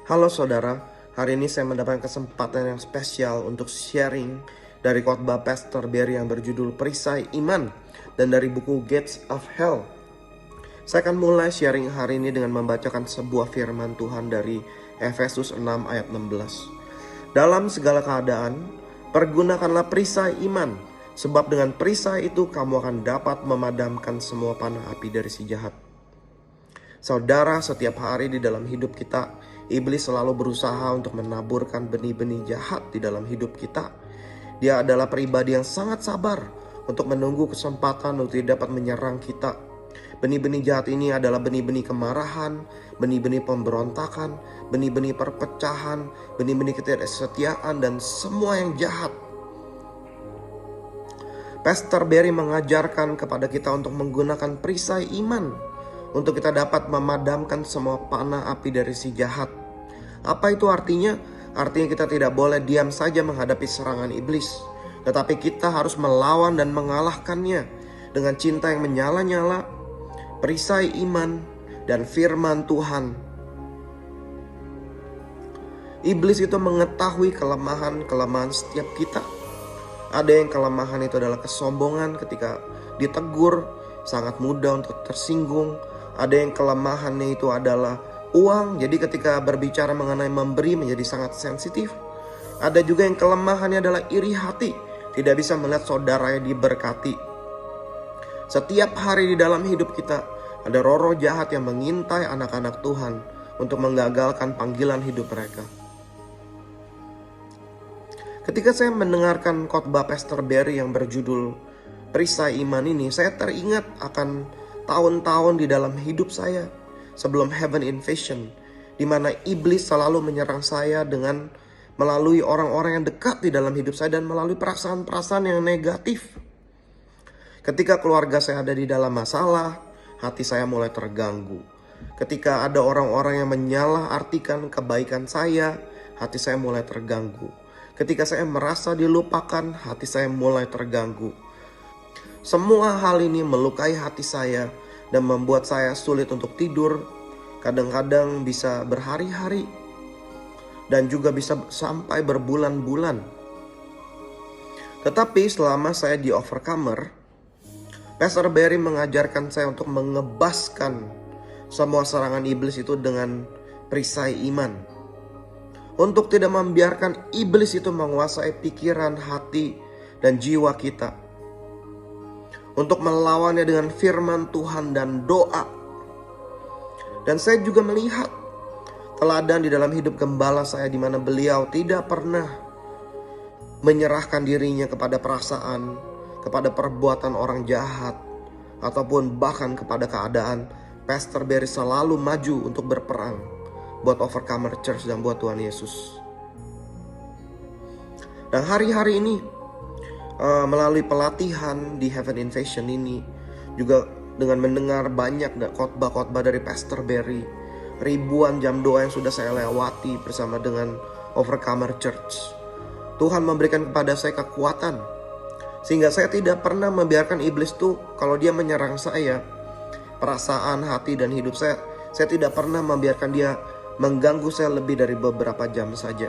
Halo saudara, hari ini saya mendapatkan kesempatan yang spesial untuk sharing dari khotbah Pastor Barry yang berjudul Perisai Iman dan dari buku Gates of Hell. Saya akan mulai sharing hari ini dengan membacakan sebuah firman Tuhan dari Efesus 6 ayat 16. Dalam segala keadaan, pergunakanlah perisai iman, sebab dengan perisai itu kamu akan dapat memadamkan semua panah api dari si jahat. Saudara, setiap hari di dalam hidup kita, iblis selalu berusaha untuk menaburkan benih-benih jahat di dalam hidup kita. Dia adalah pribadi yang sangat sabar untuk menunggu kesempatan untuk dapat menyerang kita. Benih-benih jahat ini adalah benih-benih kemarahan, benih-benih pemberontakan, benih-benih perpecahan, benih-benih ketidaksetiaan, dan semua yang jahat. Pastor Barry mengajarkan kepada kita untuk menggunakan perisai iman untuk kita dapat memadamkan semua panah api dari si jahat. Apa itu artinya? Artinya kita tidak boleh diam saja menghadapi serangan iblis, tetapi kita harus melawan dan mengalahkannya dengan cinta yang menyala-nyala, perisai iman, dan firman Tuhan. Iblis itu mengetahui kelemahan-kelemahan setiap kita. Ada yang kelemahan itu adalah kesombongan, ketika ditegur sangat mudah untuk tersinggung. Ada yang kelemahannya itu adalah uang, jadi ketika berbicara mengenai memberi menjadi sangat sensitif. Ada juga yang kelemahannya adalah iri hati, tidak bisa melihat saudaranya diberkati. Setiap hari di dalam hidup kita ada roh-roh jahat yang mengintai anak-anak Tuhan untuk menggagalkan panggilan hidup mereka. Ketika saya mendengarkan khotbah Pastor Barry yang berjudul Perisai Iman ini, saya teringat akan tahun-tahun di dalam hidup saya sebelum Heaven Invasion, di mana iblis selalu menyerang saya dengan melalui orang-orang yang dekat di dalam hidup saya dan melalui perasaan-perasaan yang negatif. Ketika keluarga saya ada di dalam masalah, hati saya mulai terganggu. Ketika ada orang-orang yang menyalahartikan kebaikan saya, hati saya mulai terganggu. Ketika saya merasa dilupakan, hati saya mulai terganggu. Semua hal ini melukai hati saya dan membuat saya sulit untuk tidur. Kadang-kadang bisa berhari-hari dan juga bisa sampai berbulan-bulan. Tetapi selama saya di Overcomer, Pastor Barry mengajarkan saya untuk mengebaskan semua serangan iblis itu dengan perisai iman. Untuk tidak membiarkan iblis itu menguasai pikiran, hati, dan jiwa kita. Untuk melawannya dengan firman Tuhan dan doa. Dan saya juga melihat teladan di dalam hidup gembala saya, di mana beliau tidak pernah menyerahkan dirinya kepada perasaan, kepada perbuatan orang jahat, ataupun bahkan kepada keadaan. Pastor Barry selalu maju untuk berperang buat Overcomer Church dan buat Tuhan Yesus. Dan hari-hari ini melalui pelatihan di Heaven Invasion ini, juga dengan mendengar banyak khotbah-khotbah dari Pastor Barry, ribuan jam doa yang sudah saya lewati bersama dengan Overcomer Church, Tuhan memberikan kepada saya kekuatan sehingga saya tidak pernah membiarkan iblis tuh kalau dia menyerang saya, perasaan, hati, dan hidup saya tidak pernah membiarkan dia mengganggu saya lebih dari beberapa jam saja.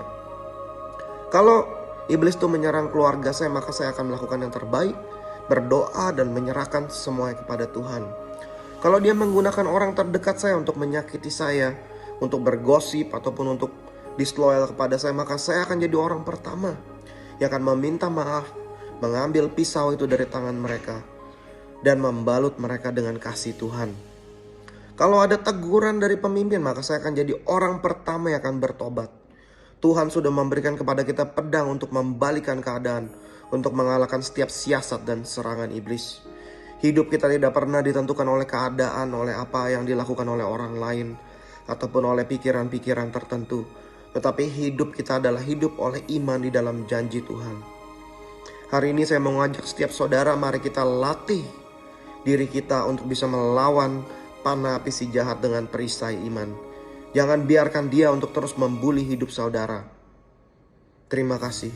Kalau iblis itu menyerang keluarga saya, maka saya akan melakukan yang terbaik, berdoa dan menyerahkan semuanya kepada Tuhan. Kalau dia menggunakan orang terdekat saya untuk menyakiti saya, untuk bergosip ataupun untuk disloyal kepada saya, maka saya akan jadi orang pertama yang akan meminta maaf, mengambil pisau itu dari tangan mereka, dan membalut mereka dengan kasih Tuhan. Kalau ada teguran dari pemimpin, maka saya akan jadi orang pertama yang akan bertobat. Tuhan sudah memberikan kepada kita pedang untuk membalikan keadaan, untuk mengalahkan setiap siasat dan serangan iblis. Hidup kita tidak pernah ditentukan oleh keadaan, oleh apa yang dilakukan oleh orang lain, ataupun oleh pikiran-pikiran tertentu. Tetapi hidup kita adalah hidup oleh iman di dalam janji Tuhan. Hari ini saya mengajak setiap saudara, mari kita latih diri kita untuk bisa melawan panah api si jahat dengan perisai iman. Jangan biarkan dia untuk terus membuli hidup saudara. Terima kasih.